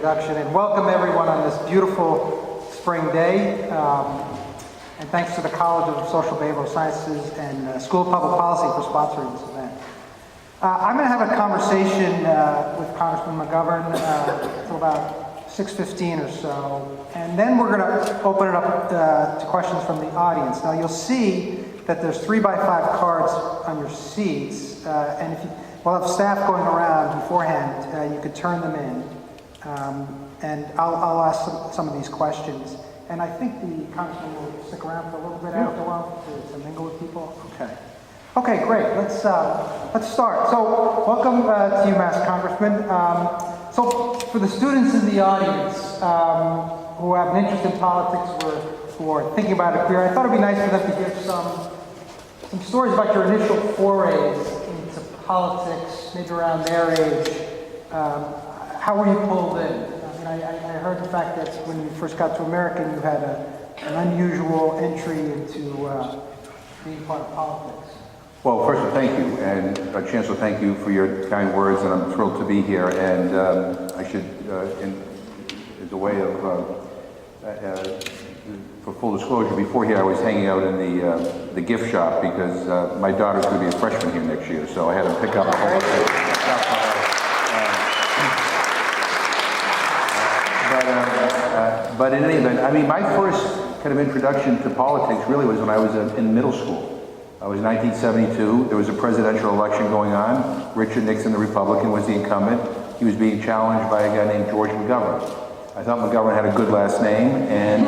introduction, and welcome everyone on this beautiful spring day. And thanks to the College of Social Behavioral Sciences and School of Public Policy for sponsoring this event. I'm going to have a conversation with Congressman McGovern until about 6:15 or so, and then we're going to open it up to questions from the audience. Now you'll see that there's 3x5 cards on your seats, and if you, we'll have staff going around beforehand. You could turn them in, and I'll ask some of these questions. And I think the congressman will stick around for a little bit after a while to mingle with people. Okay. Okay, great. Let's start. So, welcome to UMass, Congressman. So, for the students in the audience who have an interest in politics or who are thinking about a career, I thought it'd be nice for them to hear some stories about your initial forays into politics, maybe around their age. How were you pulled in? I heard the fact that when you first got to America, you had an unusual entry into being part of politics. Well, first of all, thank you, and Chancellor, thank you for your kind words, and I'm thrilled to be here. And I should, as a way of, for full disclosure, before here I was hanging out in the gift shop because my daughter's going to be a freshman here next year, so I had to pick up a whole lot of stuff. But in any event, I mean, my first kind of introduction to politics really was when I was in middle school. I was 1972. There was a presidential election going on. Richard Nixon, the Republican, was the incumbent. He was being challenged by a guy named George McGovern. I thought McGovern had a good last name, and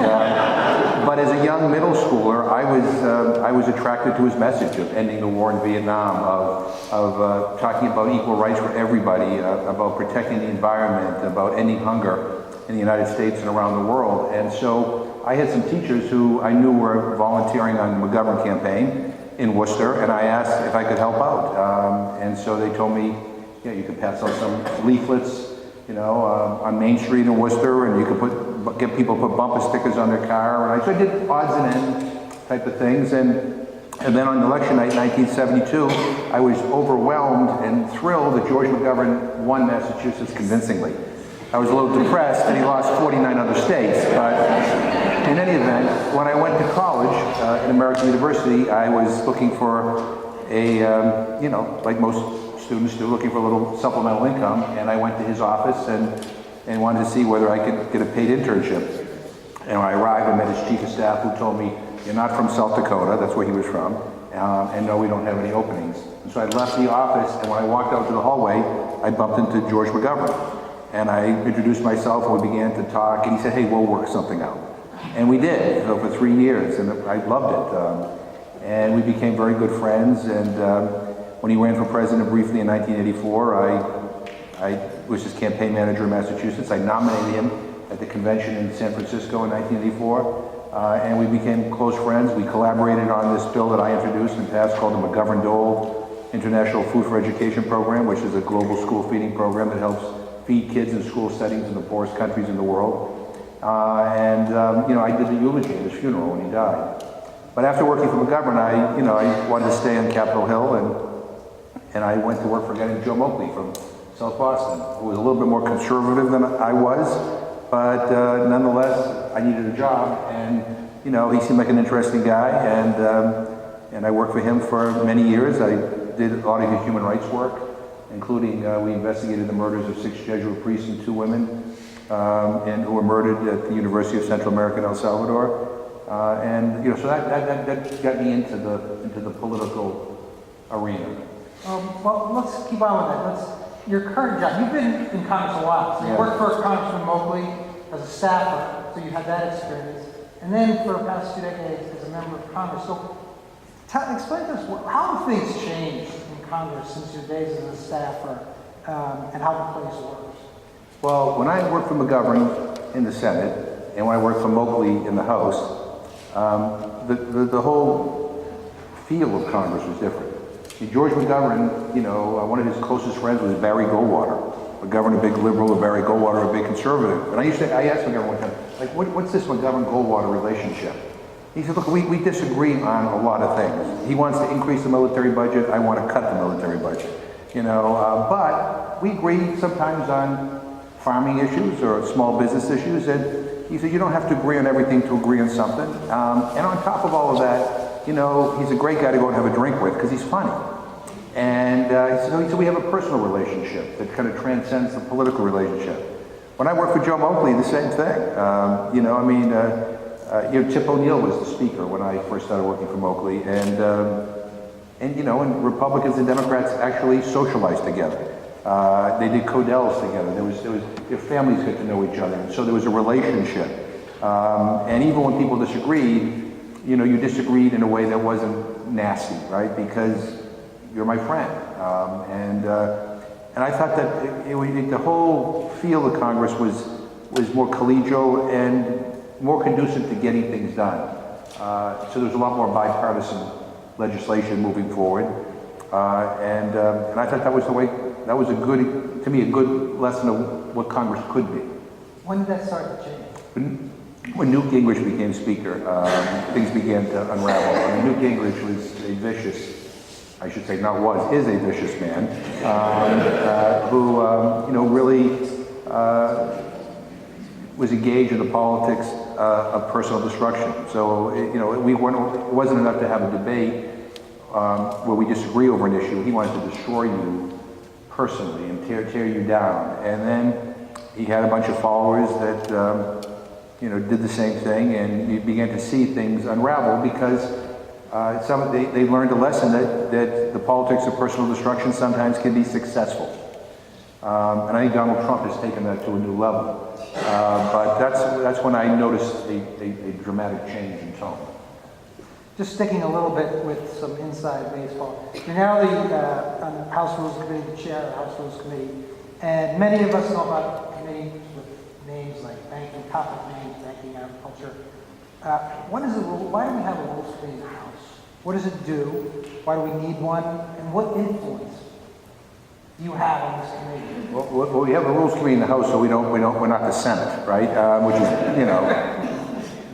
but as a young middle schooler, I was attracted to his message of ending the war in Vietnam, of talking about equal rights for everybody, about protecting the environment, about ending hunger in the United States and around the world. And so I had some teachers who I knew were volunteering on the McGovern campaign in Worcester, and I asked if I could help out. And so they told me, yeah, you could pass out some leaflets, you know, on Main Street in Worcester, and you could get people to put bumper stickers on their car. And so I did odds and ends type of things. And then on election night, 1972, I was overwhelmed and thrilled that George McGovern won Massachusetts convincingly. I was a little depressed that he lost 49 other states, but in any event, when I went to college at American University, I was looking for a, you know, like most students do, looking for a little supplemental income, and I went to his office and wanted to see whether I could get a paid internship. And when I arrived, I met his chief of staff, who told me, "You're not from South Dakota," that's where he was from, "and no, we don't have any openings." And so I left the office, and when I walked out to the hallway, I bumped into George McGovern. And I introduced myself, and we began to talk, and he said, "Hey, we'll work something out." And we did, for 3 years, and I loved it. And we became very good friends, and when he ran for president briefly in 1984, I was his campaign manager in Massachusetts. I nominated him at the convention in San Francisco in 1984, and we became close friends. We collaborated on this bill that I introduced and passed called the McGovern-Dole International Food for Education Program, which is a global school feeding program that helps feed kids in school settings in the poorest countries in the world. You know, I did the eulogy at his funeral when he died. But after working for McGovern, I wanted to stay on Capitol Hill, and I went to work for a guy named Joe Moakley from South Boston, who was a little bit more conservative than I was, but nonetheless, I needed a job, and you know, he seemed like an interesting guy, and I worked for him for many years. I did a lot of his human rights work, including we investigated the murders of 6 Jesuit priests and 2 women and who were murdered at the University of Central America in El Salvador. And you know, so that got me into the political arena. Well, let's keep on with that. Your current job, you've been in Congress a while. So you worked for Congressman Moakley as a staffer, so you had that experience. And then for the past 2 decades as a member of Congress. So explain to us, how have things changed in Congress since your days as a staffer, and how the place works? Well, when I worked for McGovern in the Senate, and when I worked for Moakley in the House, the whole feel of Congress was different. George McGovern, you know, one of his closest friends was Barry Goldwater. McGovern, a big liberal, Barry Goldwater, a big conservative. And I asked McGovern one time, like, what's this McGovern-Goldwater relationship? He said, look, we disagree on a lot of things. He wants to increase the military budget. I want to cut the military budget. You know, but we agree sometimes on farming issues or small business issues, and he said, you don't have to agree on everything to agree on something. And on top of all of that, you know, he's a great guy to go and have a drink with because he's funny. And he said, we have a personal relationship that kind of transcends the political relationship. When I worked for Joe Moakley, the same thing. You know, I mean, Tip O'Neill was the speaker when I first started working for Moakley, and you know, and Republicans and Democrats actually socialized together. They did Codells together. Their families got to know each other, so there was a relationship. And even when people disagreed, you know, you disagreed in a way that wasn't nasty, right? Because you're my friend. And I thought that the whole feel of Congress was more collegial and more conducive to getting things done. So there's a lot more bipartisan legislation moving forward. And I thought that was the way, that was to me, a good lesson of what Congress could be. When did that start to change? When Newt Gingrich became Speaker, things began to unravel. I mean, Newt Gingrich was a vicious, I should say not was, is a vicious man, who, you know, really was engaged in the politics of personal destruction. So, you know, it wasn't enough to have a debate where we disagree over an issue. He wanted to destroy you personally and tear you down. And then he had a bunch of followers that, you know, did the same thing, and you began to see things unravel because they learned a lesson that the politics of personal destruction sometimes can be successful. And I think Donald Trump has taken that to a new level. But that's when I noticed a dramatic change in tone. Just sticking a little bit with some inside baseball. You're now on the House Rules Committee, the chair of the House Rules Committee, and many of us know about committees with names like banking, topic names, banking, agriculture. What is the rule? Why do we have a Rules Committee in the House? What does it do? Why do we need one? And what influence do you have on this committee? Well, we have a Rules Committee in the House, so we're not the Senate, right? Which is, you know,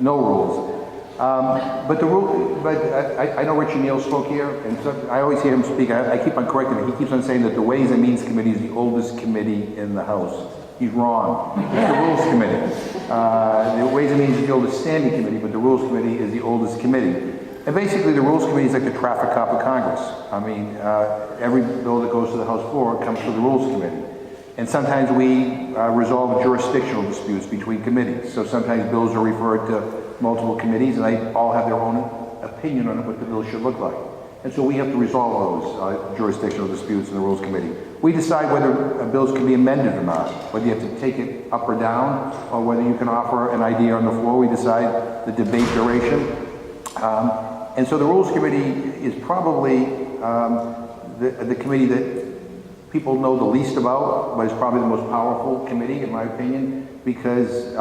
no rules. But I know Richie Neal spoke here, and so I always hear him speak. I keep on correcting him. He keeps on saying that the Ways and Means Committee is the oldest committee in the House. He's wrong. It's the Rules Committee. The Ways and Means is the oldest standing committee, but the Rules Committee is the oldest committee. And basically, the Rules Committee is like the traffic cop of Congress. I mean, every bill that goes to the House floor comes through the Rules Committee. And sometimes we resolve jurisdictional disputes between committees. So sometimes bills are referred to multiple committees, and they all have their own opinion on what the bill should look like. And so we have to resolve those jurisdictional disputes in the Rules Committee. We decide whether bills can be amended or not, whether you have to take it up or down, or whether you can offer an idea on the floor. We decide the debate duration. And so the Rules Committee is probably the committee that people know the least about, but it's probably the most powerful committee, in my opinion, because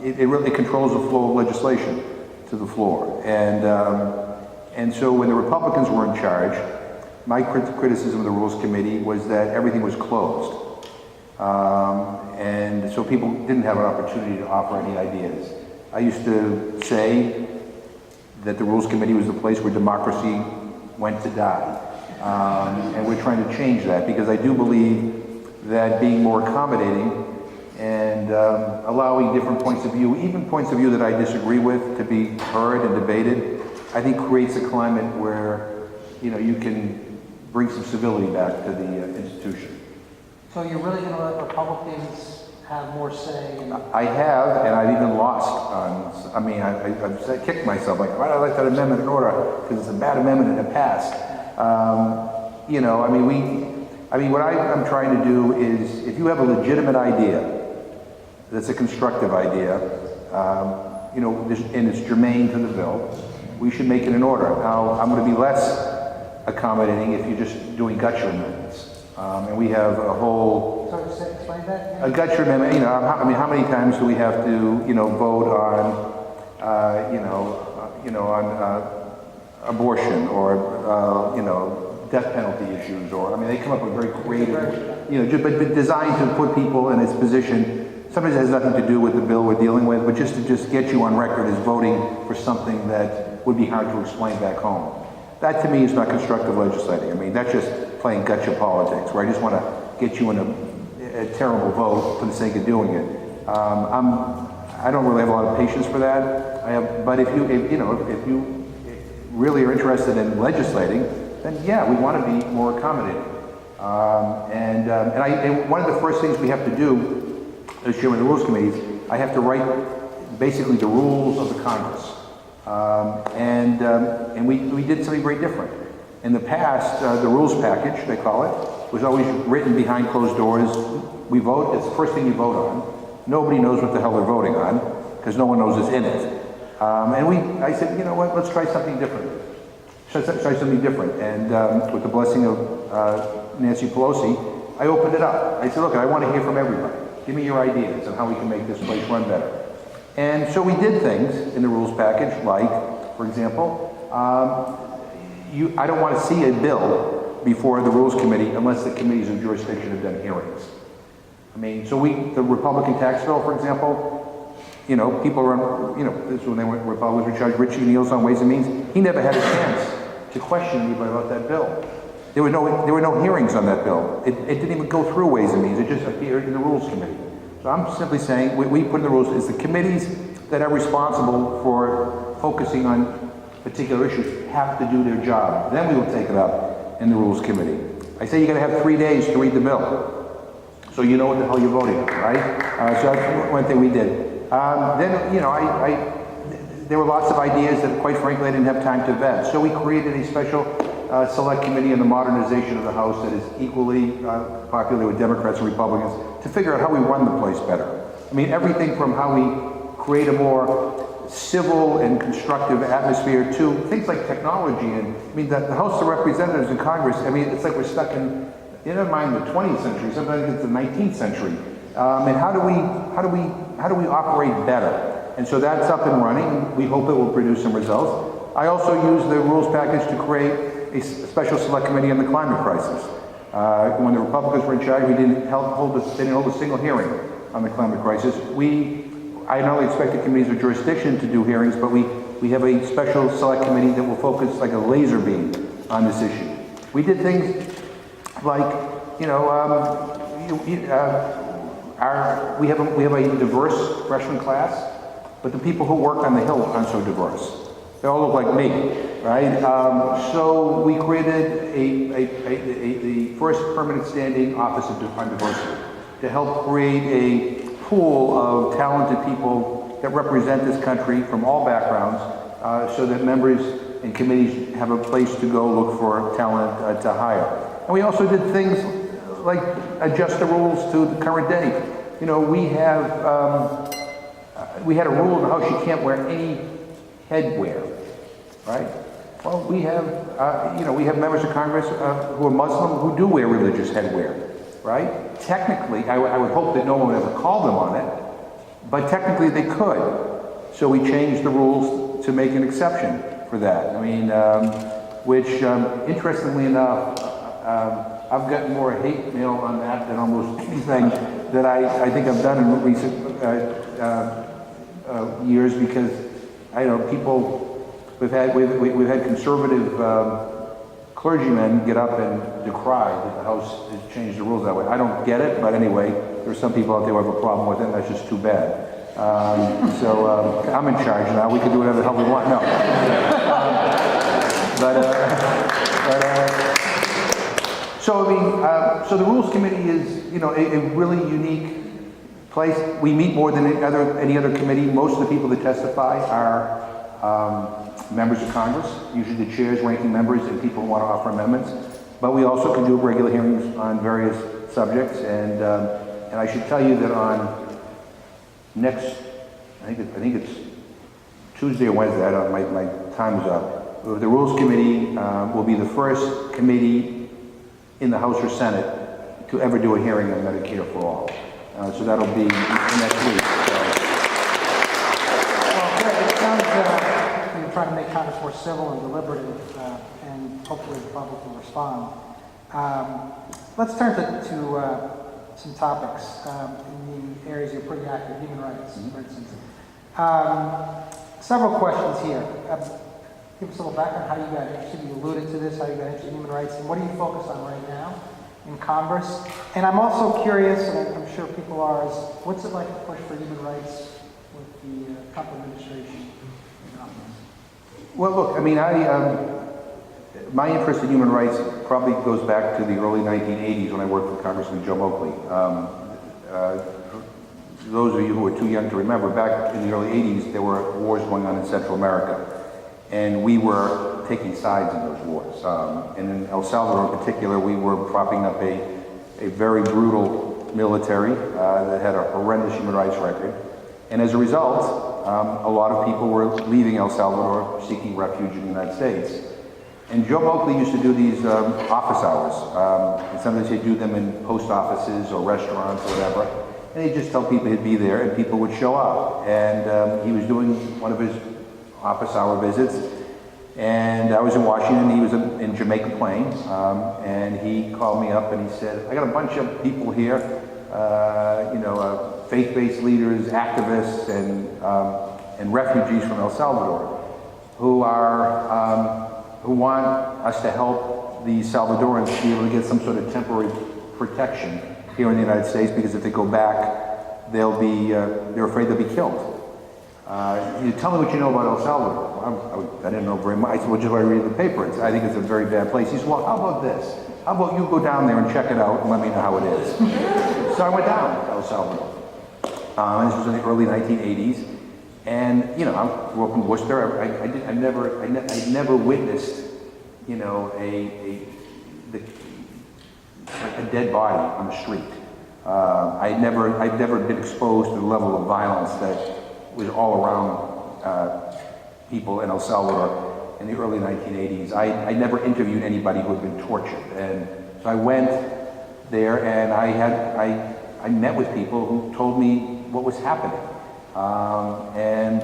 it really controls the flow of legislation to the floor. And so when the Republicans were in charge, my criticism of the Rules Committee was that everything was closed. And so people didn't have an opportunity to offer any ideas. I used to say that the Rules Committee was the place where democracy went to die. And we're trying to change that because I do believe that being more accommodating and allowing different points of view, even points of view that I disagree with, to be heard and debated, I think creates a climate where, you know, you can bring some civility back to the institution. So you're really going to let Republicans have more say? I have, and I've even lost on, I mean, I've kicked myself, like, why did I let that amendment in order? Because it's a bad amendment and it passed. You know, I mean, what I'm trying to do is, if you have a legitimate idea, that's a constructive idea, you know, and it's germane to the bill, we should make it in order. Now, I'm going to be less accommodating if you're just doing gutcher amendments. And we have a whole... Sorry, explain that? A gutcher amendment, you know, I mean, how many times do we have to, you know, vote on, on abortion or, you know, death penalty issues, or, I mean, they come up with very creative, you know, but designed to put people in its position. Sometimes it has nothing to do with the bill we're dealing with, but just to get you on record as voting for something that would be hard to explain back home. That, to me, is not constructive legislating. I mean, that's just playing gotcha politics, where I just want to get you in a terrible vote for the sake of doing it. I don't really have a lot of patience for that. But if you really are interested in legislating, then yeah, we want to be more accommodating. And one of the first things we have to do as chairman of the Rules Committee is I have to write basically the rules of the Congress. And we did something very different. In the past, the rules package, they call it, was always written behind closed doors. We vote, it's the first thing you vote on. Nobody knows what the hell they're voting on, because no one knows it's in it. I said, you know what, let's try something different. Try something different. And with the blessing of Nancy Pelosi, I opened it up. I said, look, I want to hear from everybody. Give me your ideas on how we can make this place run better. And so we did things in the rules package, like, for example, I don't want to see a bill before the Rules Committee unless the committees of jurisdiction have done hearings. I mean, so the Republican tax bill, for example, people run, this is when Republicans were charged. Richie Neal's on Ways and Means. He never had a chance to question anybody about that bill. There were no hearings on that bill. It didn't even go through Ways and Means. It just appeared in the Rules Committee. So I'm simply saying, we put in the rules is the committees that are responsible for focusing on particular issues have to do their job. Then we will take it up in the Rules Committee. I say you're going to have 3 days to read the bill, so you know what the hell you're voting on, right? So that's one thing we did. Then, there were lots of ideas that, quite frankly, I didn't have time to vet. So we created a special select committee on the modernization of the House that is equally popular with Democrats and Republicans to figure out how we run the place better. I mean, everything from how we create a more civil and constructive atmosphere to things like technology. And I mean, the House of Representatives and Congress, I mean, it's like we're stuck in, never mind the 20th century, sometimes it's the 19th century. And how do we operate better? And so that's up and running. We hope it will produce some results. I also used the rules package to create a special select committee on the climate crisis. When the Republicans were in charge, they didn't hold a single hearing on the climate crisis. I not only expect the committees of jurisdiction to do hearings, but we have a special select committee that will focus like a laser beam on this issue. We did things like, we have a diverse freshman class, but the people who work on the Hill aren't so diverse. They all look like me, right? So we created the first permanent standing office on diversity to help create a pool of talented people that represent this country from all backgrounds, so that members and committees have a place to go look for talent to hire. And we also did things like adjust the rules to the current day. We had a rule in the House: you can't wear any headwear, right? Well, we have members of Congress who are Muslim who do wear religious headwear. Right? Technically, I would hope that no one would ever call them on it, but technically they could. So we changed the rules to make an exception for that. I mean, interestingly enough, I've gotten more hate mail on that than almost anything that I think I've done in recent years, because I know we've had conservative clergymen get up and decry that the House has changed the rules that way. I don't get it, but anyway, there's some people out there who have a problem with it, and that's just too bad. So I'm in charge now. We can do whatever the hell we want. No. So the Rules Committee is, a really unique place. We meet more than any other committee. Most of the people that testify are members of Congress, usually the chairs, ranking members, and people who want to offer amendments. But we also can do regular hearings on various subjects. And I should tell you that on next, I think it's Tuesday or Wednesday. I don't. My time is up. The Rules Committee will be the first committee in the House or Senate to ever do a hearing on Medicare for all. So that'll be next week. Well, good. It sounds trying to make Congress more civil and deliberative, and hopefully the public will respond. Let's turn to some topics in the areas you're pretty active, human rights, for instance. Several questions here. Give us a little background how you got interested. You alluded to this, how you got interested in human rights, and what do you focus on right now? in Congress. And I'm also curious, and I'm sure people are, is what's it like to push for human rights with the Trump administration in office? Well, look, I mean, my interest in human rights probably goes back to the early 1980s when I worked for Congressman Joe Moakley. Those of you who are too young to remember, back in the early 80s, there were wars going on in Central America, and we were taking sides in those wars. And in El Salvador in particular, we were propping up a very brutal military that had a horrendous human rights record. And as a result, a lot of people were leaving El Salvador, seeking refuge in the United States. And Joe Moakley used to do these office hours. And sometimes he'd do them in post offices or restaurants or whatever. And he'd just tell people he'd be there, and people would show up. And he was doing one of his office hour visits. And I was in Washington, he was in Jamaica Plain. And he called me up and he said, I got a bunch of people here, faith-based leaders, activists, and refugees from El Salvador who want us to help the Salvadorans be able to get some sort of temporary protection here in the United States, because if they go back, they're afraid they'll be killed. You tell me what you know about El Salvador. Well, I didn't know very much. I said, well, just I read the paper. I think it's a very bad place. He said, well, how about this? How about you go down there and check it out and let me know how it is? So I went down to El Salvador. This was in the early 1980s. And, I grew up in Worcester. I never witnessed, a dead body on the street. I'd never been exposed to the level of violence that was all around people in El Salvador in the early 1980s. I never interviewed anybody who had been tortured. And so I went there and I met with people who told me what was happening. And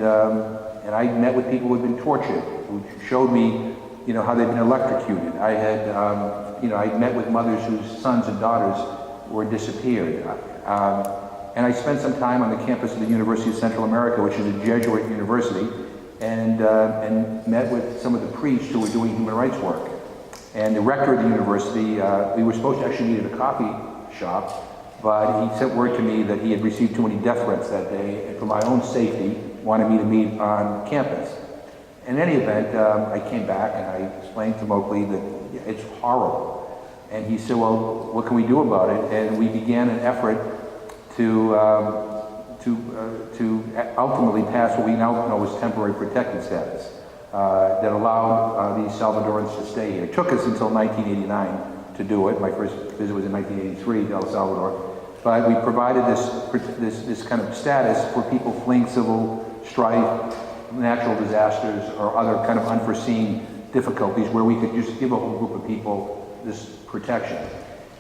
I met with people who had been tortured, who showed me, how they'd been electrocuted. I met with mothers whose sons and daughters were disappeared. And I spent some time on the campus of the University of Central America, which is a Jesuit university, and met with some of the priests who were doing human rights work. And the rector of the university, we were supposed to actually meet at a coffee shop, but he sent word to me that he had received too many death threats that day, and for my own safety, wanted me to meet on campus. In any event, I came back and I explained to Moakley that it's horrible. And he said, well, what can we do about it? And we began an effort to ultimately pass what we now know as temporary protected status that allowed these Salvadorans to stay here. It took us until 1989 to do it. My first visit was in 1983 to El Salvador. But we provided this kind of status for people fleeing civil strife, natural disasters, or other kind of unforeseen difficulties where we could just give a whole group of people this protection.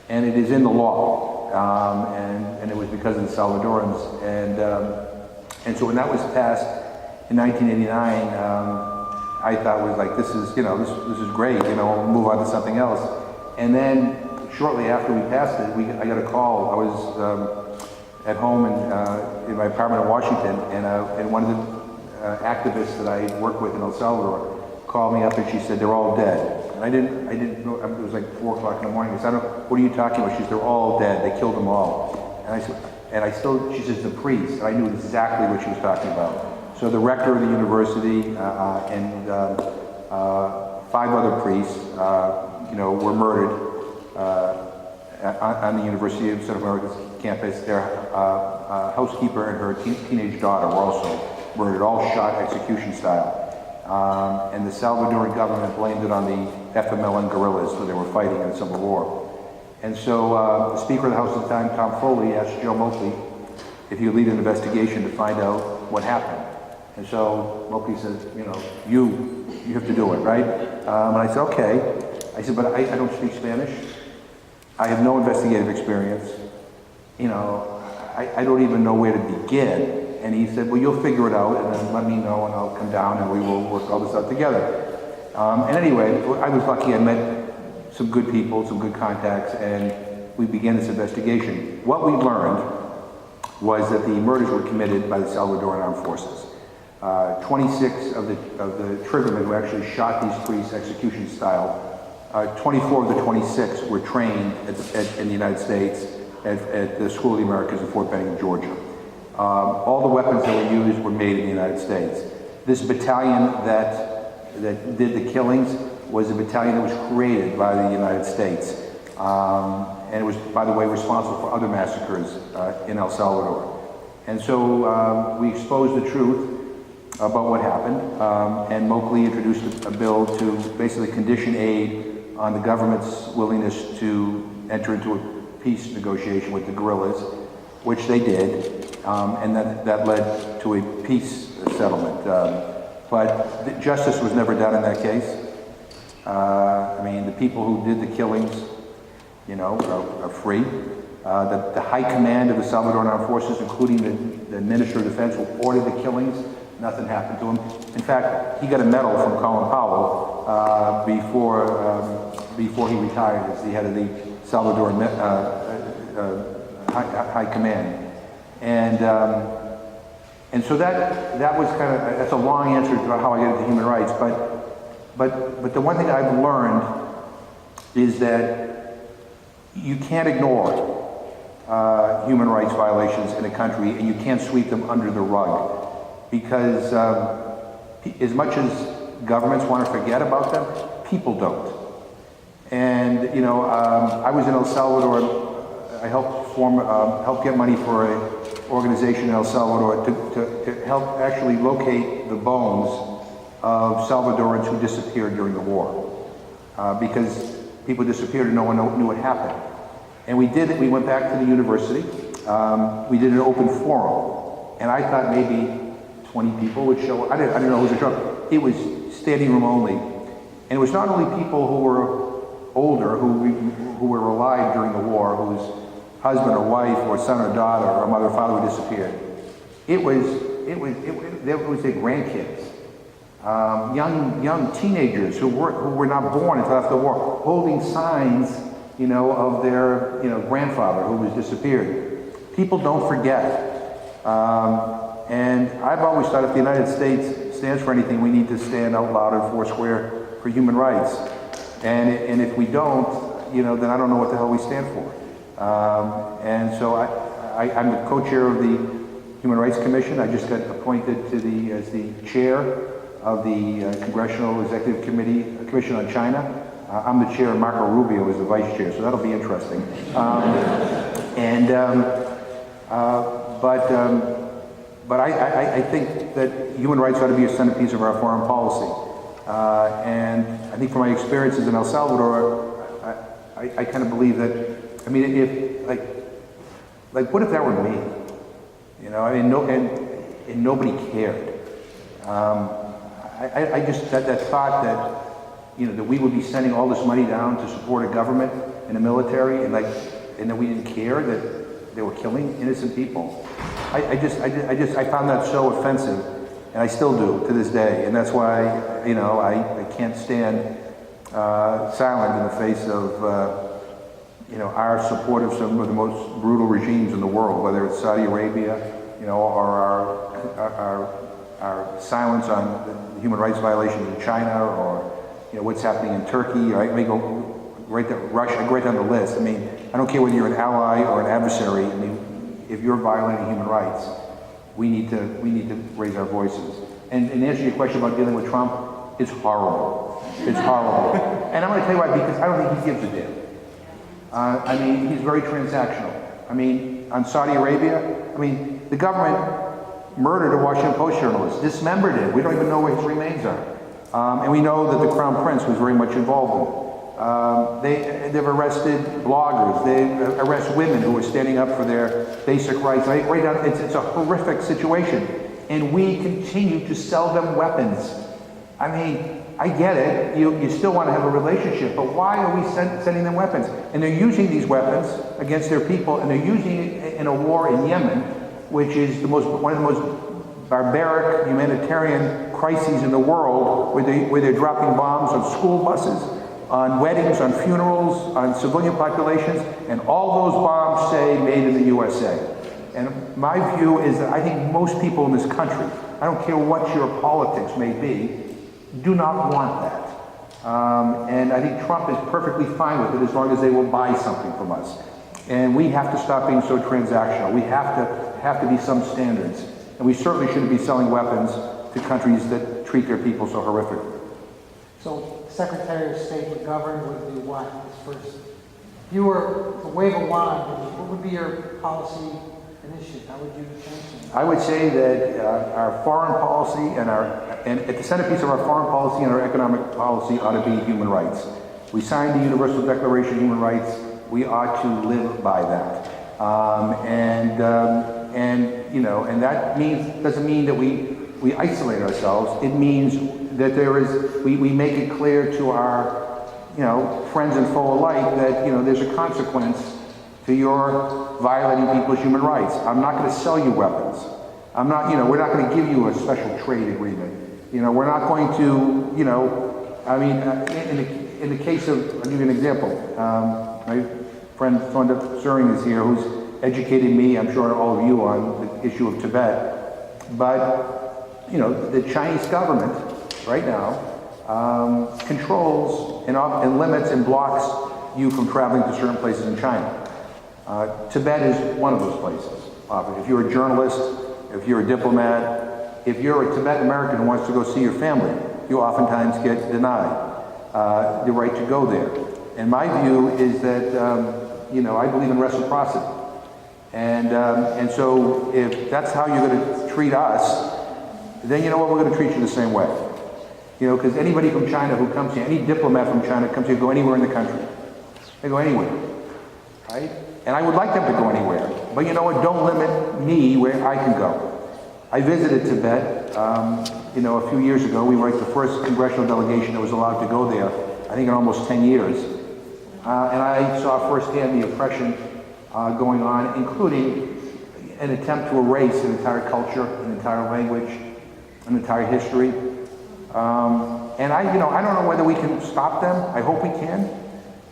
And it is in the law, and it was because of the Salvadorans. And so when that was passed in 1989, I thought it was like, this is great, we'll move on to something else. And then shortly after we passed it, I got a call. I was at home in my apartment in Washington, and one of the activists that I worked with in El Salvador called me up and she said, they're all dead. And I didn't know, it was like 4 o'clock in the morning. I said, what are you talking about? She said, they're all dead. They killed them all. And she says, the priest. And I knew exactly what she was talking about. So the rector of the university and 5 other priests, were murdered on the University of Central America's campus. Their housekeeper and her teenage daughter were also murdered, all shot execution style. And the Salvadoran government blamed it on the FMLN guerrillas, so they were fighting in a civil war. And so the Speaker of the House at the time, Tom Foley, asked Joe Moakley if he would lead an investigation to find out what happened. And so Moakley says, you have to do it, right? And I said, okay. I said, but I don't speak Spanish. I have no investigative experience. I don't even know where to begin. And he said, well, you'll figure it out, and then let me know, and I'll come down, and we will work all this out together. And anyway, I was lucky. I met some good people, some good contacts, and we began this investigation. What we learned was that the murders were committed by the Salvadoran Armed Forces. 26 of the triggermen who actually shot these priests execution style 24 of the 26 were trained in the United States at the School of the Americas in Fort Benning, Georgia. All the weapons that were used were made in the United States. This battalion that did the killings was a battalion that was created by the United States. And it was, by the way, responsible for other massacres in El Salvador. And so we exposed the truth about what happened, and Moakley introduced a bill to basically condition aid on the government's willingness to enter into a peace negotiation with the guerrillas, which they did, and that led to a peace settlement. But justice was never done in that case. I mean, the people who did the killings, you know, are free. The high command of the Salvadoran Armed Forces, including the Minister of Defense, who ordered the killings, nothing happened to him. In fact, he got a medal from Colin Powell before he retired as the head of the Salvadoran high command. And so that was kind of, that's a long answer to how I get into human rights, but the one thing I've learned is that you can't ignore human rights violations in a country, and you can't sweep them under the rug, because as much as governments want to forget about them, people don't. And you know, I was in El Salvador. I helped get money for an organization in El Salvador to help actually locate the bones of Salvadorans who disappeared during the war, because people disappeared and no one knew what happened. And we did it. We went back to the university. We did an open forum, and I thought maybe 20 people would show up. I didn't know who was in trouble. It was standing room only, and it was not only people who were older, who were alive during the war, whose husband or wife or son or daughter or mother or father who disappeared. It was their grandkids, young teenagers who were not born until after the war, holding signs, you know, of their, you know, grandfather who was disappeared. People don't forget. And I've always thought if the United States stands for anything, we need to stand out loud and foursquare for human rights. And if we don't, you know, then I don't know what the hell we stand for. And so I'm the co-chair of the Human Rights Commission. I just got appointed as the chair of the Congressional Executive Commission on China. I'm the chair and Marco Rubio is the vice chair, so that'll be interesting. But I think that human rights ought to be a centerpiece of our foreign policy. And I think from my experiences in El Salvador, I kind of believe that, I mean, if, like what if that were me? You know, I mean, and nobody cared. I just, that thought that, you know, that we would be sending all this money down to support a government and a military, and that we didn't care that they were killing innocent people. I found that so offensive, and I still do to this day, and that's why, you know, I can't stand silent in the face of, you know, our support of some of the most brutal regimes in the world, whether it's Saudi Arabia, you know, or our silence on the human rights violations in China, or, you know, what's happening in Turkey. I may go right to Russia, I go right down the list. I mean, I don't care whether you're an ally or an adversary. I mean, if you're violating human rights, we need to raise our voices. And answer your question about dealing with Trump, it's horrible. It's horrible. And I'm going to tell you why, because I don't think he gives a damn. I mean, he's very transactional. I mean, on Saudi Arabia, I mean, the government murdered a Washington Post journalist, dismembered him. We don't even know where his remains are. And we know that the Crown Prince was very much involved in it. They've arrested bloggers. They arrest women who are standing up for their basic rights. Right down, it's a horrific situation. And we continue to sell them weapons. I mean, I get it. You still want to have a relationship, but why are we sending them weapons? And they're using these weapons against their people, and they're using it in a war in Yemen, which is one of the most barbaric humanitarian crises in the world, where they're dropping bombs on school buses, on weddings, on funerals, on civilian populations, and all those bombs say made in the USA. And my view is that I think most people in this country, I don't care what your politics may be, do not want that. And I think Trump is perfectly fine with it as long as they will buy something from us. And we have to stop being so transactional. We have to be some standards. And we certainly shouldn't be selling weapons to countries that treat their people so horrifically. So Secretary of State McGovern would do what first? If you were to wave a wand, what would be your policy initiative? How would you change things? I would say that our foreign policy and at the centerpiece of our foreign policy and our economic policy ought to be human rights. We signed the Universal Declaration of Human Rights. We ought to live by that. And that doesn't mean that we isolate ourselves. It means that we make it clear to our friends and foe alike that there's a consequence to your violating people's human rights. I'm not going to sell you weapons. I'm not, we're not going to give you a special trade agreement. We're not going to, in the case of, I'll give you an example. My friend Fonda Suring is here, who's educated me, I'm sure all of you, on the issue of Tibet. But, the Chinese government right now controls and limits and blocks you from traveling to certain places in China. Tibet is one of those places. If you're a journalist, if you're a diplomat, if you're a Tibetan American who wants to go see your family, you oftentimes get denied the right to go there. And my view is that, I believe in reciprocity. And so if that's how you're going to treat us, then we're going to treat you the same way. Because anybody from China who comes here, any diplomat from China comes here, go anywhere in the country. They go anywhere, right? And I would like them to go anywhere. But you know what? Don't limit me where I can go. I visited Tibet, a few years ago. We were like the first congressional delegation that was allowed to go there, I think in almost 10 years. And I saw firsthand the oppression going on, including an attempt to erase an entire culture, an entire language, an entire history. And I don't know whether we can stop them. I hope we can.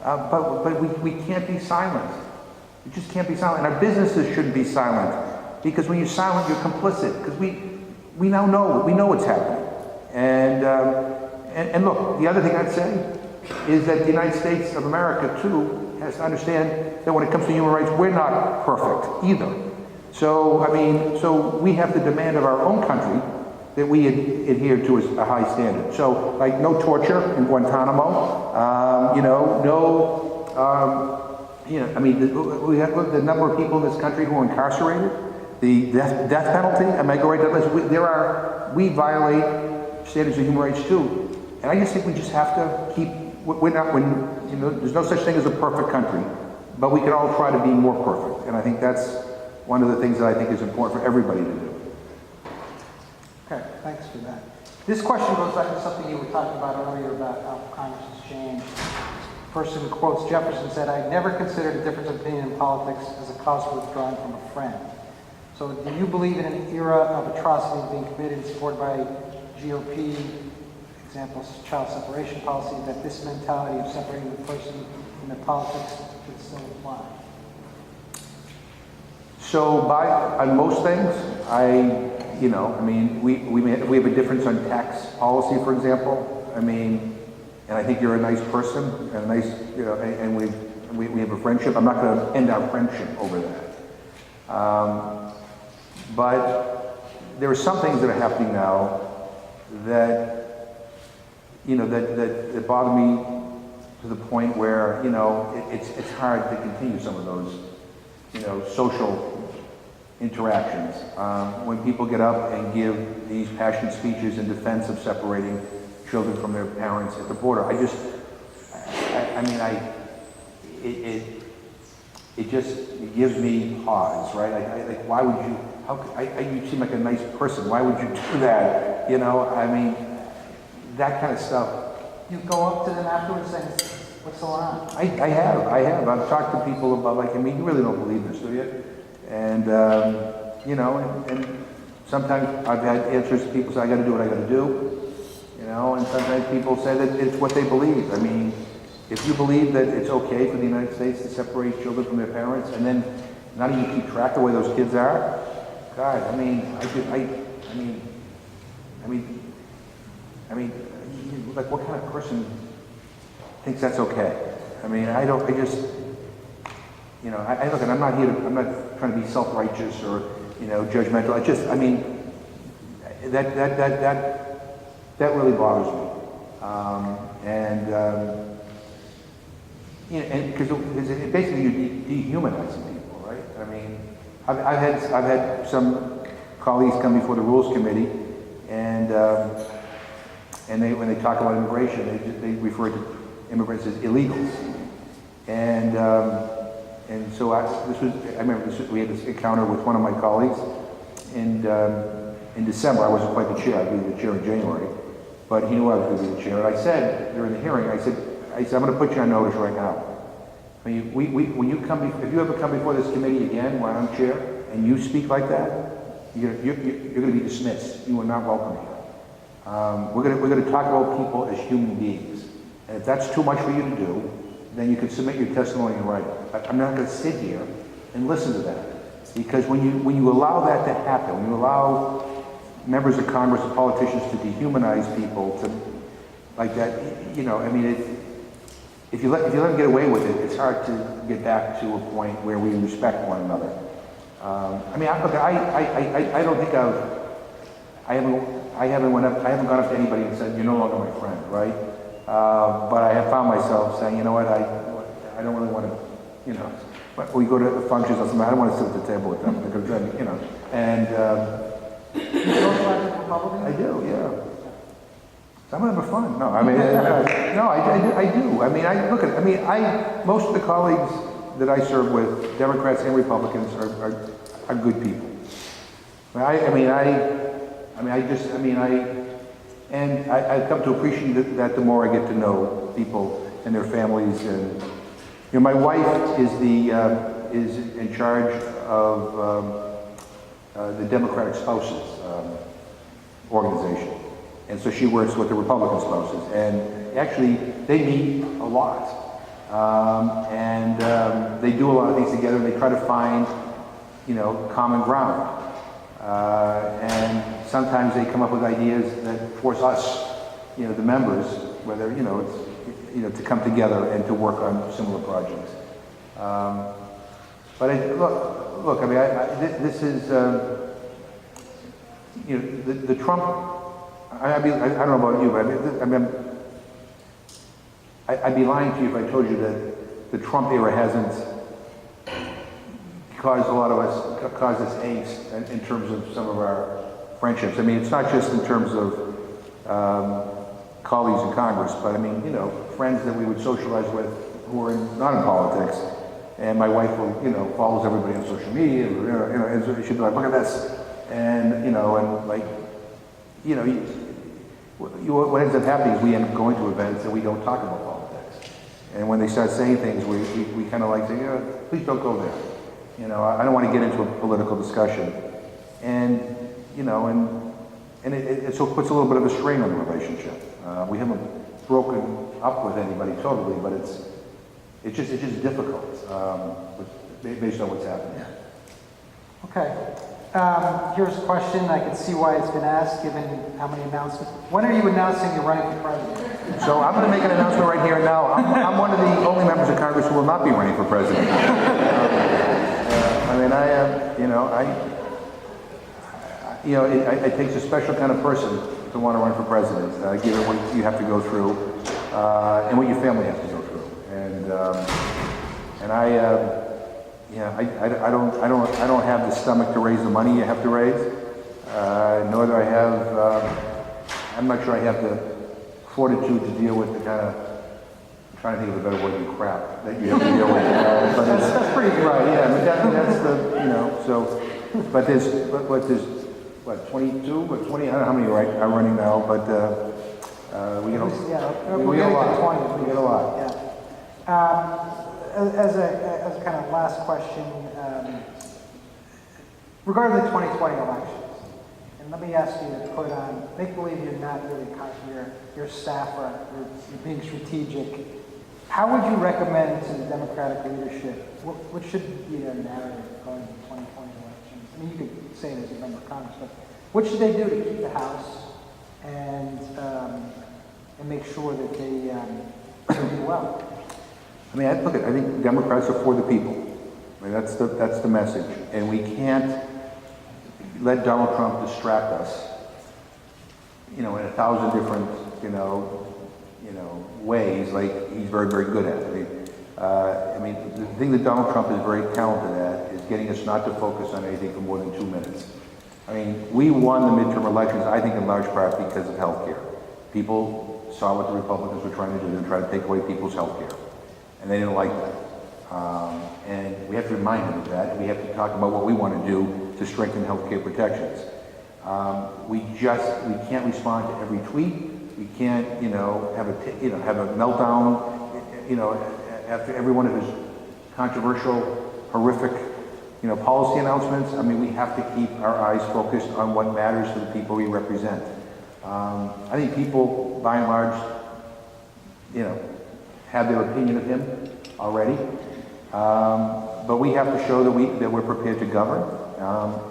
But we can't be silent. We just can't be silent. And our businesses shouldn't be silent. Because when you're silent, you're complicit. Because we now know, we know what's happening. And look, the other thing I'd say is that the United States of America, too, has to understand that when it comes to human rights, we're not perfect either. So we have to demand of our own country that we adhere to a high standard. So, like, no torture in Guantanamo, we have the number of people in this country who are incarcerated, the death penalty, am I going right to list? We violate standards of human rights too. And I just think we just have to keep, there's no such thing as a perfect country, but we can all try to be more perfect. And I think that's one of the things that I think is important for everybody to do. Okay, thanks for that. This question goes back to something you were talking about earlier about how Congress has changed. Person quotes Jefferson said, "I never considered a difference of opinion in politics as a cause for withdrawing from a friend." So do you believe in an era of atrocities being committed and supported by GOP, examples, child separation policy, that this mentality of separating the person from their politics should still apply? So on most things, we have a difference on tax policy, for example. And I think you're a nice person, and and we have a friendship. I'm not going to end our friendship over that. But there are some things that are happening now that that bother me to the point where it's hard to continue some of those social interactions. When people get up and give these passionate speeches in defense of separating children from their parents at the border, it gives me pause, right? Like why would you? You seem like a nice person. Why would you do that? That kind of stuff. You go up to them afterwards and say, "What's going on?" I have. I've talked to people about you really don't believe this, do you? And and sometimes I've had answers to people say, I got to do what I got to do. And sometimes people say that it's what they believe. If you believe that it's okay for the United States to separate children from their parents, and then not even keep track of where those kids are, God, like what kind of person thinks that's okay. I mean, I just, you know, I look, and I'm not trying to be self-righteous or, you know, judgmental. I mean, that really bothers me. You know, and because basically you're dehumanizing people, right? I mean, I've had some colleagues come before the Rules Committee, and when they talk about immigration, they refer to immigrants as illegals, and so I remember we had this encounter with one of my colleagues, and in December I wasn't quite the chair. I'd be the chair in January, but he knew I was going to be the chair, and I said during the hearing, I said I'm going to put you on notice right now. I mean, when you come, if you ever come before this committee again, when I'm chair, and you speak like that, you're going to be dismissed. You are not welcome here. We're going to talk about people as human beings, and if that's too much for you to do, then you can submit your testimony in writing. I'm not going to sit here and listen to that, because when you allow that to happen, when you allow members of Congress and politicians to dehumanize people to like that, you know, I mean, if you let them get away with it, it's hard to get back to a point where we respect one another. I mean, look, I don't think I haven't gone up to anybody and said, you're no longer my friend, right? But I have found myself saying, you know what, I don't really want to, you know, but we go to functions or something, I don't want to sit at the table with them, because then, you know, and I do, yeah. Some of them are fun. No, I mean, no, I do. I mean, most of the colleagues that I serve with, Democrats and Republicans, are good people. I've come to appreciate that the more I get to know people and their families, and you know, my wife is in charge of the Democratic Spouses organization. And so she works with the Republican spouses, and actually they meet a lot, they do a lot of things together. And they try to find, you know, common ground, and sometimes they come up with ideas that force us, you know, the members, whether you know it's, you know, to come together and to work on similar projects. But look, I mean, this is, you know, the Trump. I don't know about you, but I'd be lying to you if I told you that the Trump era hasn't caused us angst in terms of some of our friendships. I mean, it's not just in terms of colleagues in Congress, but I mean, you know, friends that we would socialize with who are not in politics. And my wife will, you know, follows everybody on social media, you know, and so she'd be like, look at this, and you know, and like, you know, what ends up happening is we end up going to events and we don't talk about politics. And when they start saying things, we kind of like say, yeah, please don't go there. You know, I don't want to get into a political discussion. And, you know, and it so puts a little bit of a strain on the relationship. We haven't broken up with anybody totally, but it's just difficult based on what's happening. Okay. Here's a question. I can see why it's been asked, given how many announcements. When are you announcing you're running for president? So I'm going to make an announcement right here and now. I'm one of the only members of Congress who will not be running for president. I mean, I am, you know, it takes a special kind of person to want to run for president, given what you have to go through and what your family has to go through. And I don't have the stomach to raise the money you have to raise. Nor do I have. I'm not sure I have the fortitude to deal with the kind of. I'm trying to think of a better word than crap that you have to deal with. But that's pretty good. Right? Yeah. But that's the, you know. So, but there's 22 or 20. I don't know how many are running now, but we get a lot. We get a lot. Yeah. As a kind of last question, regarding the 2020 elections, and let me ask you to put on, make believe you're not really your staffer, you're being strategic. How would you recommend to the Democratic leadership, what should be their narrative going to the 2020 elections? I mean, you could say it as a member of Congress, but what should they do to keep the House and make sure that they serve you well. I mean, I think Democrats are for the people. I mean, that's the message. And we can't let Donald Trump distract us, in 1,000 different, ways, like he's very, very good at. I mean, the thing that Donald Trump is very talented at is getting us not to focus on anything for more than 2 minutes. I mean, we won the midterm elections, I think, in large part because of health care. People saw what the Republicans were trying to do. They were trying to take away people's health care. And they didn't like that. And we have to remind them of that. We have to talk about what we want to do to strengthen health care protections. We can't respond to every tweet. We can't, have a meltdown, after every one of his controversial, horrific, policy announcements. I mean, we have to keep our eyes focused on what matters to the people we represent. I think people, by and large, have their opinion of him already, but we have to show that we're prepared to govern,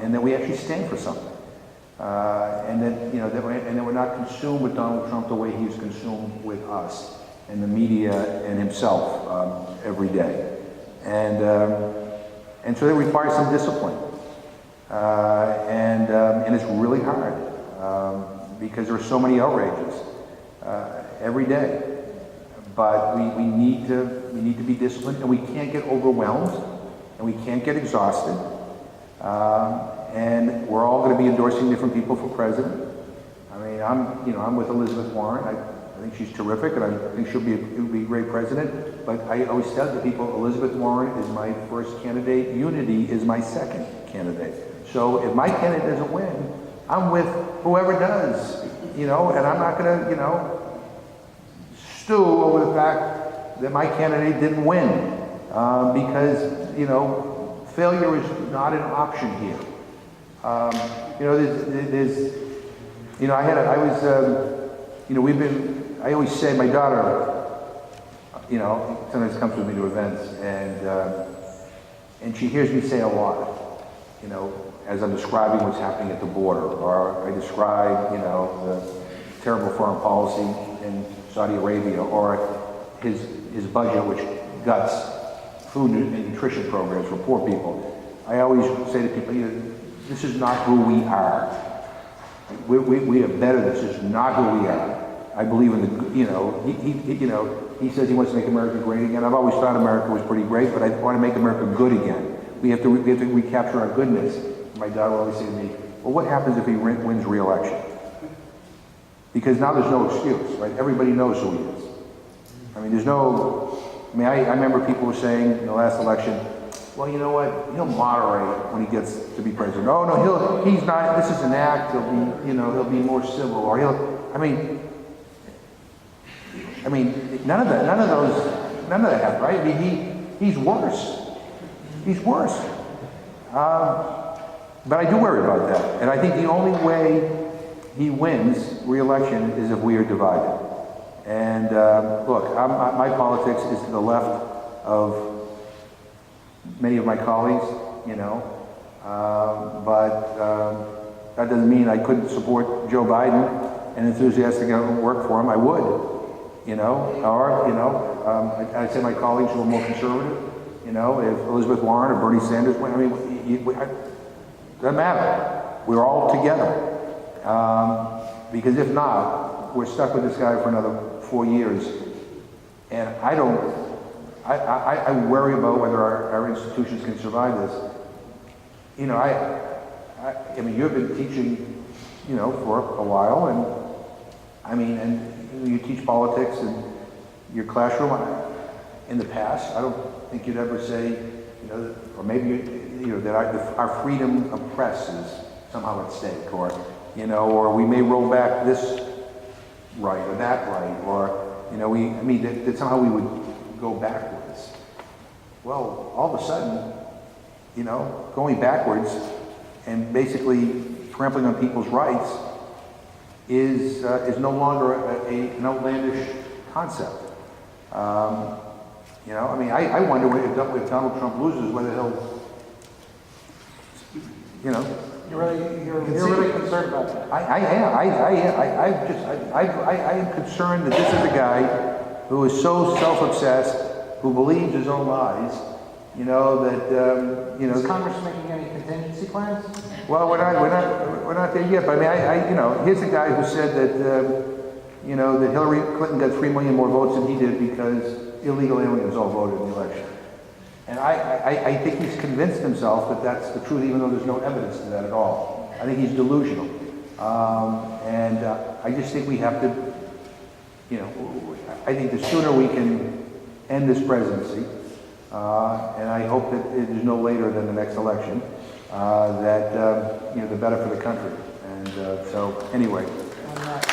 and that we actually stand for something, and that we're not consumed with Donald Trump the way he's consumed with us and the media and himself every day, and so that requires some discipline, and it's really hard because there are so many outrages every day. But we need to be disciplined, and we can't get overwhelmed, and we can't get exhausted. And we're all going to be endorsing different people for president. I mean, I'm with Elizabeth Warren. I think she's terrific, and I think she'll be a great president. But I always tell the people, Elizabeth Warren is my first candidate. Unity is my second candidate. So if my candidate doesn't win, I'm with whoever does. And I'm not going to, stew over the fact that my candidate didn't win, because failure is not an option here. I always say, my daughter, sometimes comes with me to events, and she hears me say a lot, as I'm describing what's happening at the border, or I describe, the terrible foreign policy in Saudi Arabia, or his budget, which guts food and nutrition programs for poor people. I always say to people, this is not who we are. We are better. This is not who we are. I believe in he says he wants to make America great again. I've always thought America was pretty great, but I want to make America good again. We have to recapture our goodness. My daughter will always say to me, well, what happens if he wins re-election? Because now there's no excuse, right? Everybody knows who he is. I mean, I remember people were saying in the last election, well, you know what? He'll moderate when he gets to be president. Oh, no, he's not, this is an act, he'll be more civil, or I mean, none of that happened, right? I mean, he's worse. He's worse. But I do worry about that. And I think the only way he wins re-election is if we are divided. And look, my politics is to the left of many of my colleagues, but that doesn't mean I couldn't support Joe Biden and enthusiastically work for him. I would, I'd say my colleagues who are more conservative, if Elizabeth Warren or Bernie Sanders win, it doesn't matter. We're all together. Because if not, we're stuck with this guy for another 4 years. And I worry about whether our institutions can survive this. You've been teaching, for a while, and you teach politics in your classroom. In the past, I don't think you'd ever say, or maybe, that our freedom of press is somehow at stake, or we may roll back this right or that right, or, that somehow we would go backwards. Well, all of a sudden, going backwards and basically trampling on people's rights is no longer an outlandish concept. I wonder if Donald Trump loses, whether he'll, You're really concerned about that. I am. I am concerned that this is a guy who is so self-obsessed, who believes his own lies, you know, that, you know. Is Congress making any contingency plans? Well, we're not there yet, but I mean, you know, here's a guy who said that, you know, that Hillary Clinton got 3 million more votes than he did because illegal aliens all voted in the election. And I think he's convinced himself that that's the truth, even though there's no evidence to that at all. I think he's delusional. I just think we have to, you know, I think the sooner we can end this presidency, and I hope that it is no later than the next election, that, you know, the better for the country. And so, anyway. On that